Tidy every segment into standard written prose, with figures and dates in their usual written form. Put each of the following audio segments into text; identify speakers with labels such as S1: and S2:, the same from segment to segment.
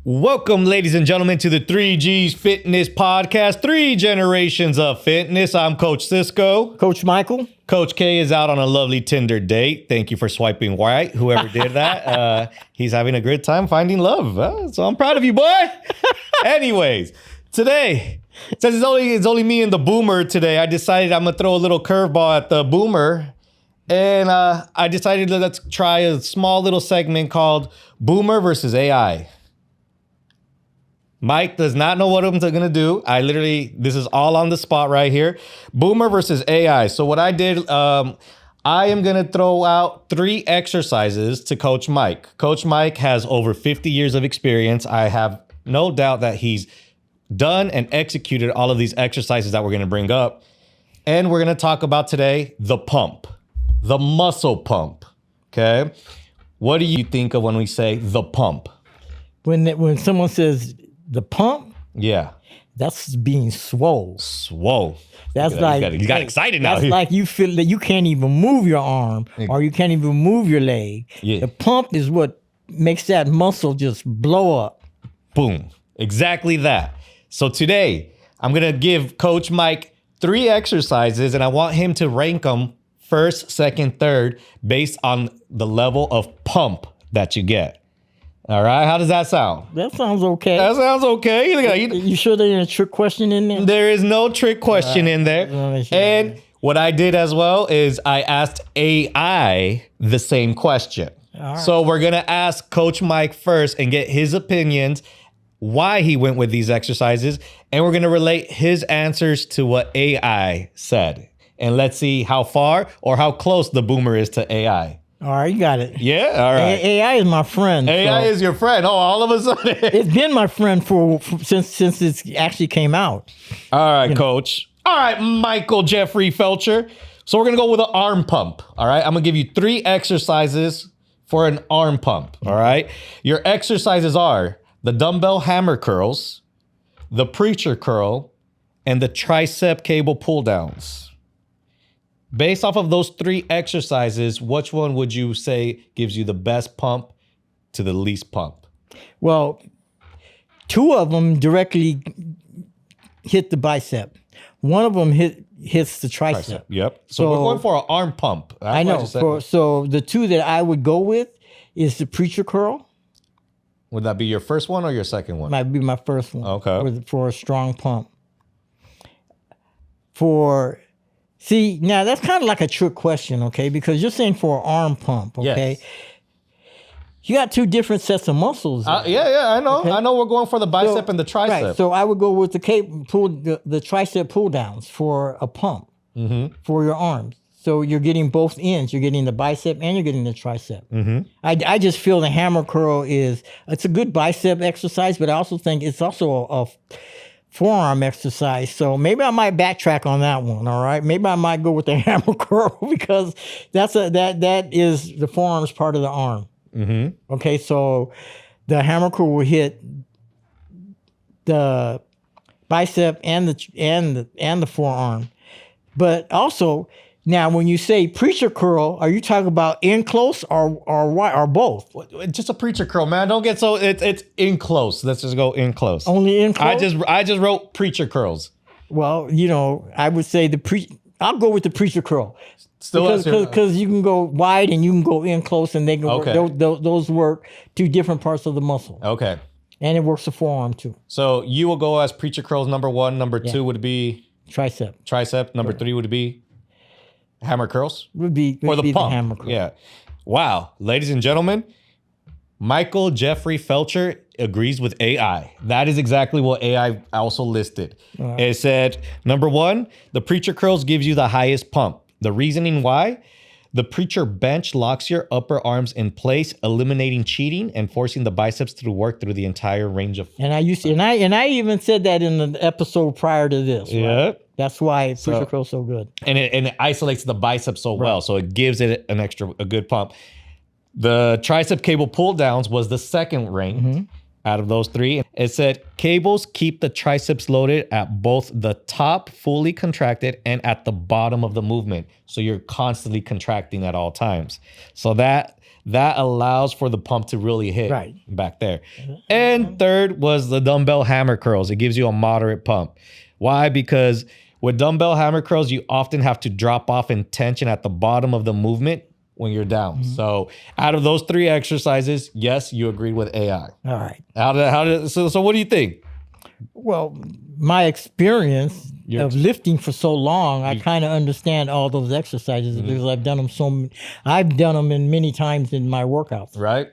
S1: Welcome, ladies and gentlemen, to the 3G's Fitness Podcast, 3 generations of fitness. I'm Coach Cisco.
S2: Coach Michael.
S1: Coach K is out on a lovely Tinder date. Thank you for swiping right, whoever did that. He's having a good time finding love. So I'm proud of you, boy. Anyways, today, since it's only me and the boomer today, I decided I'm going to throw a little curveball at the boomer. And I decided let's try a small little segment called Boomer versus AI. Mike does not know what I'm going to do. This is all on the spot right here. Boomer versus AI. So what I did, I am going to throw out 3 exercises to Coach Mike. Coach Mike has over 50 years of experience. I have no doubt that he's done and executed all of these exercises that we're going to bring up. And we're going to talk about today the pump, the muscle pump. Okay. What do you think of when we say the pump?
S2: When someone says the pump,
S1: yeah,
S2: that's being swole.
S1: Swole.
S2: That's
S1: you got excited now.
S2: That's like you feel that you can't even move your arm or you can't even move your leg.
S1: Yeah.
S2: The pump is what makes that muscle just blow up.
S1: Boom. Exactly that. So today, I'm going to give Coach Mike 3 exercises, and I want him to rank them first, second, third, based on the level of pump that you get. All right, how does that sound?
S2: That sounds okay.
S1: That sounds okay.
S2: You sure there ain't a trick question in there?
S1: There is no trick question in there. And what I did as well is I asked AI the same question.
S2: All right.
S1: So we're going to ask Coach Mike first and get his opinions, why he went with these exercises, and we're going to relate his answers to what AI said. And let's see how far or how close the boomer is to AI.
S2: All right, you got it.
S1: Yeah, all right.
S2: AI is my friend.
S1: AI is your friend. Oh, all of a sudden.
S2: It's been my friend since it actually came out.
S1: All right, Coach. All right, Michael Jeffrey Felcher. So we're going to go with an arm pump. All right, I'm going to give you 3 exercises for an arm pump. All right. Your exercises are the dumbbell hammer curls, the preacher curl, and the tricep cable pull downs. Based off of those 3 exercises, which one would you say gives you the best pump to the least pump?
S2: Well, 2 of them directly hit the bicep. One of them hits the tricep.
S1: Yep. So we're going for an arm pump.
S2: I know. So the 2 that I would go with is the preacher curl.
S1: Would that be your first one or your second one?
S2: Might be my first one.
S1: Okay.
S2: For a strong pump. See, now that's kind of like a trick question, okay? Because you're saying for an arm pump, okay?
S1: Yes.
S2: You got 2 different sets of muscles.
S1: Yeah, I know.
S2: Okay.
S1: I know we're going for the bicep and the tricep.
S2: Right, so I would go with the tricep pull downs for a pump for your arms. So you're getting both ends. You're getting the bicep and you're getting the tricep.
S1: Mm-hmm.
S2: I just feel the hammer curl it's a good bicep exercise, but I also think it's also a forearm exercise. So maybe I might backtrack on that one. All right. Maybe I might go with the hammer curl because that is the forearm's part of the arm.
S1: Mm-hmm.
S2: Okay. So the hammer curl will hit the bicep and the forearm. But also now when you say preacher curl, are you talking about in close or both?
S1: Just a preacher curl, man. Don't get so it's in close. Let's just go in close.
S2: Only in close?
S1: I just wrote preacher curls.
S2: Well, I would say I'll go with the preacher curl.
S1: Still
S2: because you can go wide and you can go in close, and they can work. Those work 2 different parts of the muscle.
S1: Okay.
S2: And it works the forearm too.
S1: So you will go as preacher curls number 1. Number 2 would be
S2: tricep.
S1: Number 3 would be hammer curls.
S2: Would be
S1: for the pump.
S2: Hammer curl.
S1: Yeah. Wow, ladies and gentlemen, Michael Jeffrey Felcher agrees with AI. That is exactly what AI also listed. It said, number 1, the preacher curls gives you the highest pump. The reasoning why? The preacher bench locks your upper arms in place, eliminating cheating and forcing the biceps to work through the entire range of.
S2: And I even said that in the episode prior to this. Right?
S1: Yeah.
S2: That's why preacher curl's so good.
S1: And it isolates the bicep so well, so it gives it a good pump. The tricep cable pull downs was the second ranked out of those 3. It said cables keep the triceps loaded at both the top fully contracted and at the bottom of the movement. So you're constantly contracting at all times. So that That allows for the pump to really hit
S2: Right.
S1: back there. And third was the dumbbell hammer curls. It gives you a moderate pump. Why? Because with dumbbell hammer curls, you often have to drop off in tension at the bottom of the movement when you're down. So out of those 3 exercises, yes, you agreed with AI.
S2: All right.
S1: So what do you think?
S2: Well, my experience of lifting for so long, I kind of understand all those exercises because I've done them in many times in my workouts.
S1: Right?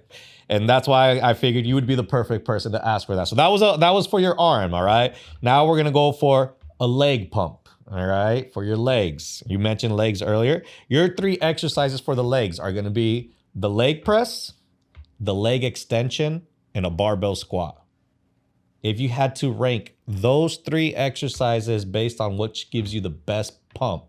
S1: And that's why I figured you would be the perfect person to ask for that. So that was for your arm, all right? Now we're going to go for a leg pump, all right? For your legs. You mentioned legs earlier. Your 3 exercises for the legs are going to be the leg press, the leg extension, and a barbell squat. If you had to rank those 3 exercises based on which gives you the best pump,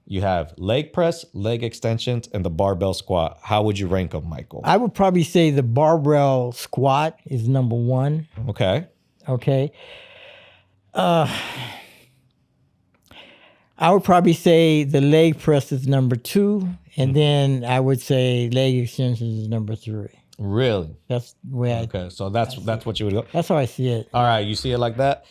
S1: you have leg press, leg extensions, and the barbell squat. How would you rank them, Michael?
S2: I would probably say the barbell squat is number 1.
S1: Okay.
S2: Okay. I would probably say the leg press is number 2, and then I would say leg extensions is number 3.
S1: Really?
S2: That's the way
S1: Okay, so that's what you would go.
S2: that's how I see it.
S1: All right, you see it like that?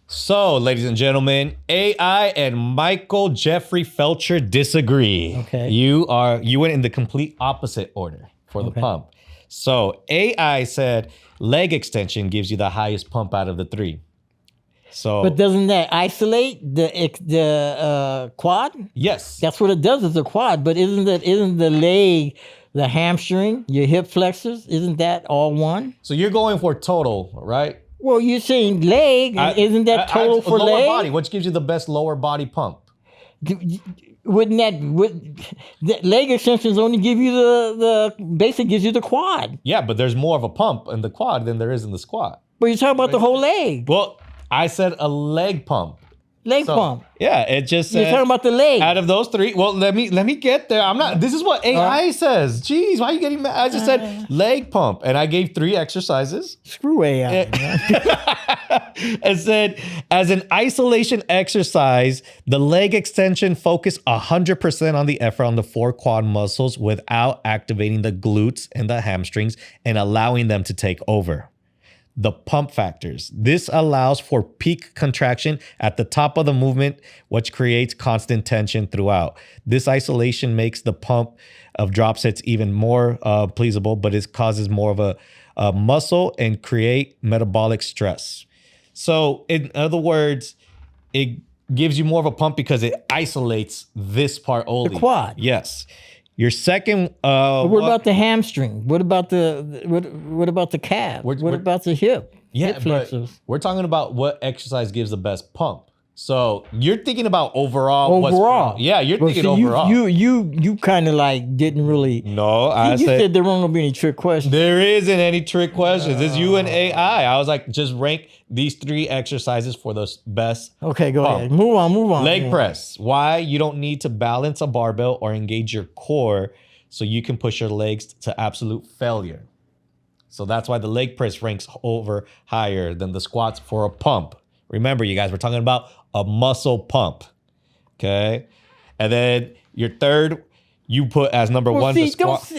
S1: So, ladies and gentlemen, AI and Michael Jeffrey Felcher disagree.
S2: Okay.
S1: You went in the complete opposite order for the pump. So AI said leg extension gives you the highest pump out of the 3. So,
S2: But doesn't that isolate the quad?
S1: yes.
S2: That's what it does is the quad. But isn't the leg, the hamstring, your hip flexors, isn't that all one?
S1: So you're going for total, right?
S2: Well, you're saying leg, isn't that total for
S1: lower
S2: leg?
S1: body, which gives you the best lower body pump?
S2: Wouldn't the leg extensions only give you the basic gives you the quad?
S1: Yeah, but there's more of a pump in the quad than there is in the squat.
S2: But you're talking about the whole leg.
S1: Well, I said a leg pump.
S2: Leg pump.
S1: Yeah, it just said
S2: You're talking about the leg.
S1: out of those 3. Well, let me get there. I'm not. This is what AI says. Jeez, why are you getting mad? I just said leg pump, and I gave 3 exercises.
S2: Screw AI.
S1: And said, as an isolation exercise, the leg extension focus 100% on the effort on the 4 quad muscles without activating the glutes and the hamstrings and allowing them to take over. The pump factors. This allows for peak contraction at the top of the movement, which creates constant tension throughout. This isolation makes the pump of drop sets even more pleasable, but it causes more of a muscle and create metabolic stress. So in other words, it gives you more of a pump because it isolates this part only.
S2: The quad.
S1: Yes. Your second.
S2: What about the hamstring? What about what about the calf? What about the hip?
S1: Yeah,
S2: hip
S1: but
S2: flexors.
S1: we're talking about what exercise gives the best pump. So you're thinking about overall. Yeah, you're thinking overall.
S2: You kind of like didn't really.
S1: No, I
S2: you said there weren't gonna be any trick questions.
S1: There isn't any trick questions. It's you and AI. I was like, just rank these 3 exercises for the best.
S2: Okay, go ahead. Move on.
S1: Leg press. Why? You don't need to balance a barbell or engage your core so you can push your legs to absolute failure. So that's why the leg press ranks over higher than the squats for a pump. Remember, you guys, we're talking about a muscle pump. Okay? And then your third, you put as number 1 the squat.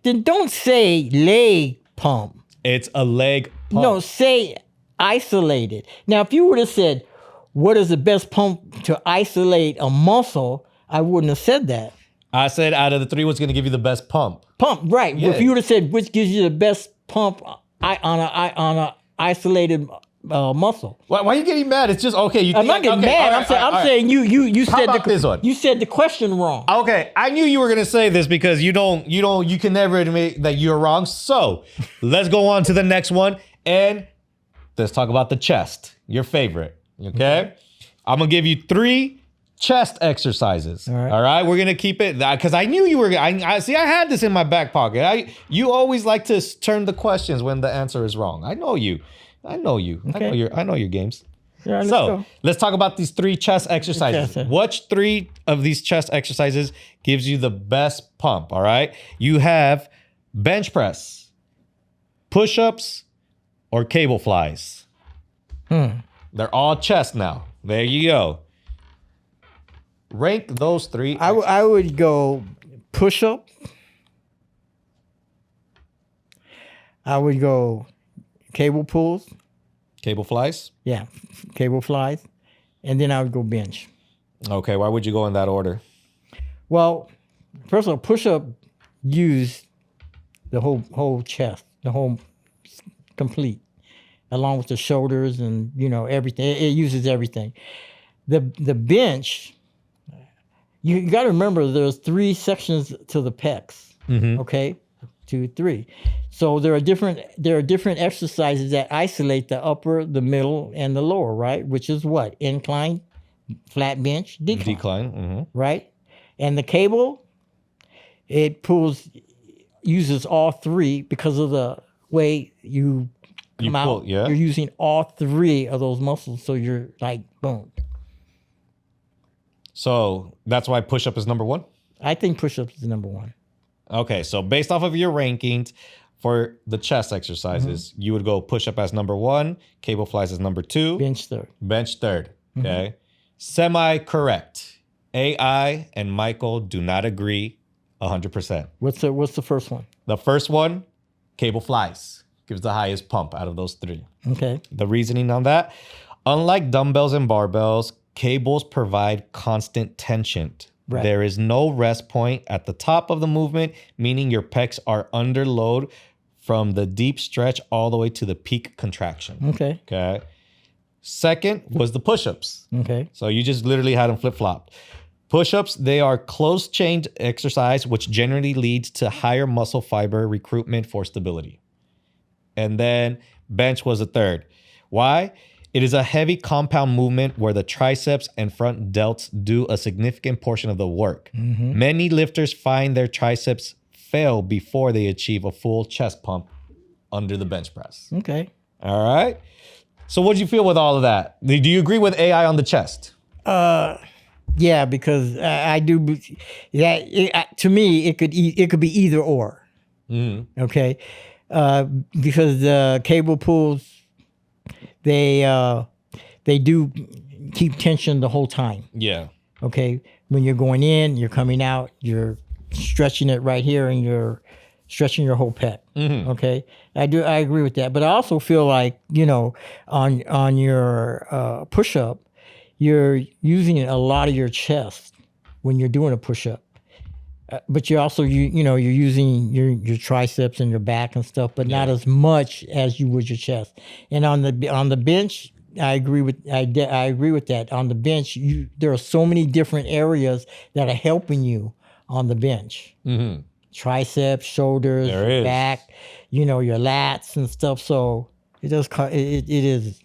S2: Don't say leg pump.
S1: It's a leg pump.
S2: No, say isolated. Now, if you would have said, what is the best pump to isolate a muscle, I wouldn't have said that.
S1: I said out of the 3, what's going to give you the best pump?
S2: Pump, right.
S1: Yeah.
S2: If you would have said, which gives you the best pump on a isolated muscle.
S1: Why are you getting mad? It's just okay.
S2: I'm not getting mad. I'm saying you
S1: How
S2: said
S1: about this one?
S2: You said the question wrong.
S1: Okay, I knew you were gonna say this because you can never admit that you're wrong. So let's go on to the next one and let's talk about the chest, your favorite. Okay, I'm gonna give you 3 chest exercises. All right, we're gonna keep it because I knew you were. I see. I had this in my back pocket. You always like to turn the questions when the answer is wrong. I know you. Okay. I know your games.
S2: Yeah,
S1: So let's talk about these 3 chest exercises. Which 3 of these chest exercises gives you the best pump? All right. You have bench press, push-ups, or cable flies. They're all chest now. There you go. Rank those 3.
S2: I would go push-up, I would go cable pulls.
S1: Cable flies?
S2: Yeah, cable flies. And then I would go bench.
S1: Okay, why would you go in that order?
S2: Well, first of all, push-up use the whole chest, the whole complete, along with the shoulders and everything. It uses everything. The bench, you got to remember there's 3 sections to the pecs. Okay, 2, 3. So there are different exercises that isolate the upper, the middle, and the lower, right? Which is what? Incline, flat bench, decline. Right? And the cable, it uses all 3 because of the way you come out.
S1: Yeah.
S2: You're using all 3 of those muscles, so you're like, boom.
S1: So that's why push-up is number 1?
S2: I think push-up is number 1.
S1: Okay, so based off of your rankings for the chest exercises, you would go push-up as number 1, cable flies as number 2.
S2: Bench third.
S1: Bench third, okay? Semi-correct. AI and Michael do not agree 100%.
S2: What's the first one?
S1: The first one, cable flies, gives the highest pump out of those 3.
S2: Okay.
S1: The reasoning on that, unlike dumbbells and barbells, cables provide constant tension.
S2: Right.
S1: There is no rest point at the top of the movement, meaning your pecs are under load from the deep stretch all the way to the peak contraction. Okay. Second was the push-ups.
S2: Okay.
S1: So you just literally had them flip-flopped. Push-ups, they are close-chain exercise, which generally leads to higher muscle fiber recruitment for stability. And then bench was the third. Why? It is a heavy compound movement where the triceps and front delts do a significant portion of the work. Many lifters find their triceps fail before they achieve a full chest pump under the bench press.
S2: Okay.
S1: All right. So what do you feel with all of that? Do you agree with AI on the chest?
S2: Yeah, because I do. Yeah, to me, it could be either or. Okay, because the cable pulls, they do keep tension the whole time.
S1: Yeah.
S2: Okay, when you're going in, you're coming out, you're stretching it right here, and you're stretching your whole pec. Okay, I agree with that, but I also feel like on your push up, you're using a lot of your chest when you're doing a push-up. But you're also you're using your triceps and your back and stuff, but not as much as you would your chest. And on the bench, I agree with that. On the bench, there are so many different areas that are helping you on the bench. Triceps, shoulders, back, your lats and stuff. So it is.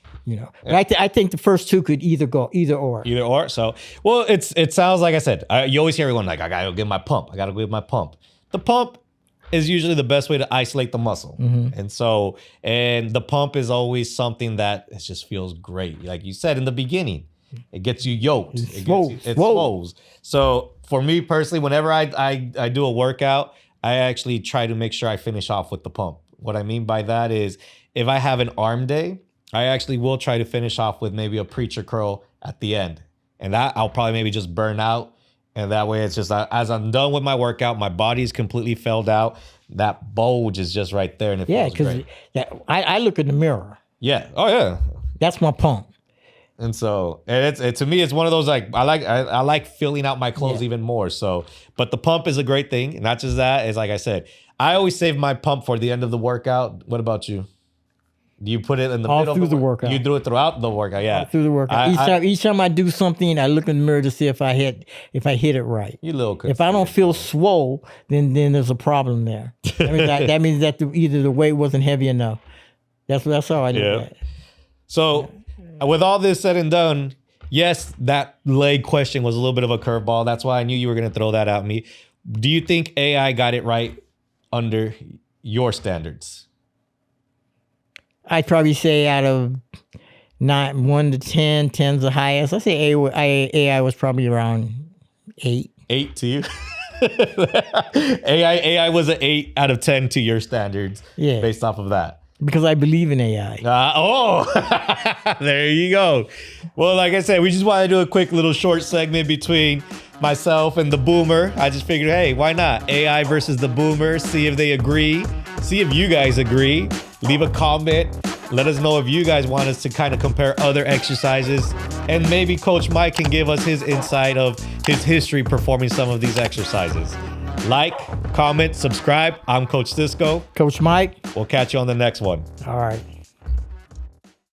S2: But I think the first 2 could either or.
S1: Either or. So, well, it sounds like I said, you always hear everyone like, I gotta get my pump. The pump is usually the best way to isolate the muscle. And the pump is always something that it just feels great. Like you said in the beginning, it gets you yoked. It swolls. So for me personally, whenever I do a workout, I actually try to make sure I finish off with the pump. What I mean by that is if I have an arm day, I actually will try to finish off with maybe a preacher curl at the end. And that I'll probably maybe just burn out. And that way it's just, as I'm done with my workout, my body's completely filled out. That bulge is just right there. And it feels great.
S2: I look in the mirror.
S1: Yeah. Oh, yeah.
S2: That's my pump.
S1: And so, to me, it's one of those, like, I like filling out my clothes even more. So, but the pump is a great thing. Not just that, is like I said, I always save my pump for the end of the workout. What about you? Do you put it in the middle
S2: through the workout?
S1: You do it throughout the workout, yeah.
S2: All through the workout. Each time I do something, I look in the mirror to see if I hit it right.
S1: You little.
S2: If I don't feel swole, then there's a problem there. That means that either the weight wasn't heavy enough. That's how I do that.
S1: So, with all this said and done, yes, that leg question was a little bit of a curveball. That's why I knew you were going to throw that at me. Do you think AI got it right under your standards?
S2: I'd probably say out of 1 to 10, 10's the highest. I say AI was probably around 8.
S1: 8 to you? AI was an 8 out of 10 to your standards.
S2: Yeah.
S1: Based off of that.
S2: Because I believe in AI.
S1: There you go. Well, like I said, we just wanted to do a quick little short segment between myself and the boomer. I just figured, hey, why not? AI versus the boomer, see if they agree, See if you guys agree. Leave a comment. Let us know if you guys want us to kind of compare other exercises. And maybe Coach Mike can give us his insight of his history performing some of these exercises. Like, comment, subscribe. I'm Coach Cisco.
S2: Coach Mike.
S1: We'll catch you on the next one.
S2: All right.